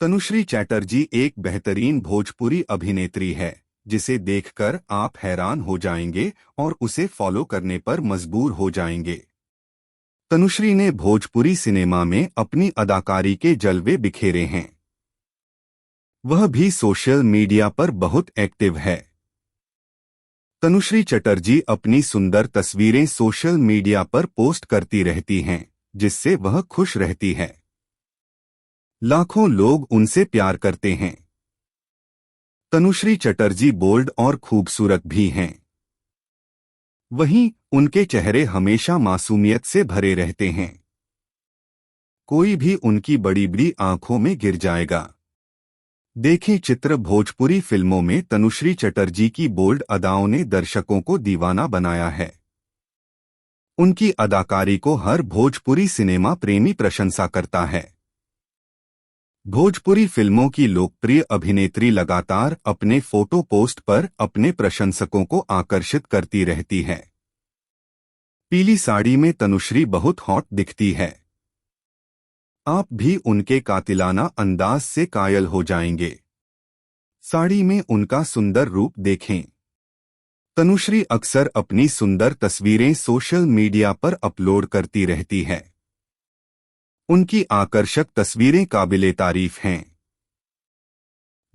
तनुश्री चैटर्जी एक बेहतरीन भोजपुरी अभिनेत्री है जिसे देखकर आप हैरान हो जाएंगे और उसे फॉलो करने पर मजबूर हो जाएंगे। तनुश्री ने भोजपुरी सिनेमा में अपनी अदाकारी के जलवे बिखेरे हैं। वह भी सोशल मीडिया पर बहुत एक्टिव है। तनुश्री चटर्जी अपनी सुंदर तस्वीरें सोशल मीडिया पर पोस्ट करती रहती हैं, जिससे वह खुश रहती है। लाखों लोग उनसे प्यार करते हैं। तनुश्री चटर्जी बोल्ड और खूबसूरत भी हैं। वहीं उनके चेहरे हमेशा मासूमियत से भरे रहते हैं। कोई भी उनकी बड़ी बड़ी आंखों में गिर जाएगा। देखें चित्र। भोजपुरी फिल्मों में तनुश्री चटर्जी की बोल्ड अदाओं ने दर्शकों को दीवाना बनाया है। उनकी अदाकारी को हर भोजपुरी सिनेमा प्रेमी प्रशंसा करता है। भोजपुरी फिल्मों की लोकप्रिय अभिनेत्री लगातार अपने फोटो पोस्ट पर अपने प्रशंसकों को आकर्षित करती रहती है। पीली साड़ी में तनुश्री बहुत हॉट दिखती है। आप भी उनके कातिलाना अंदाज से कायल हो जाएंगे। साड़ी में उनका सुंदर रूप देखें। तनुश्री अक्सर अपनी सुंदर तस्वीरें सोशल मीडिया पर अपलोड करती रहती है। उनकी आकर्षक तस्वीरें काबिले तारीफ हैं।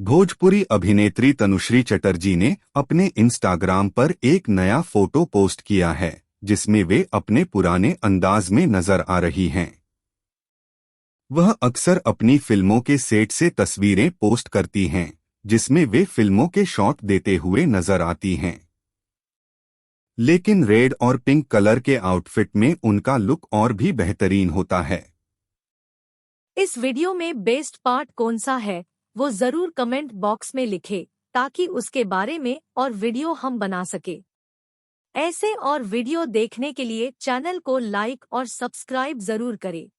भोजपुरी अभिनेत्री तनुश्री चटर्जी ने अपने इंस्टाग्राम पर एक नया फोटो पोस्ट किया है, जिसमें वे अपने पुराने अंदाज में नजर आ रही हैं। वह अक्सर अपनी फिल्मों के सेट से तस्वीरें पोस्ट करती हैं, जिसमें वे फिल्मों के शॉट देते हुए नजर आती हैं। लेकिन रेड और पिंक कलर के आउटफिट में उनका लुक और भी बेहतरीन होता है। इस वीडियो में बेस्ट पार्ट कौन सा है वो जरूर कमेंट बॉक्स में लिखे, ताकि उसके बारे में और वीडियो हम बना सके। ऐसे और वीडियो देखने के लिए चैनल को लाइक और सब्सक्राइब जरूर करें।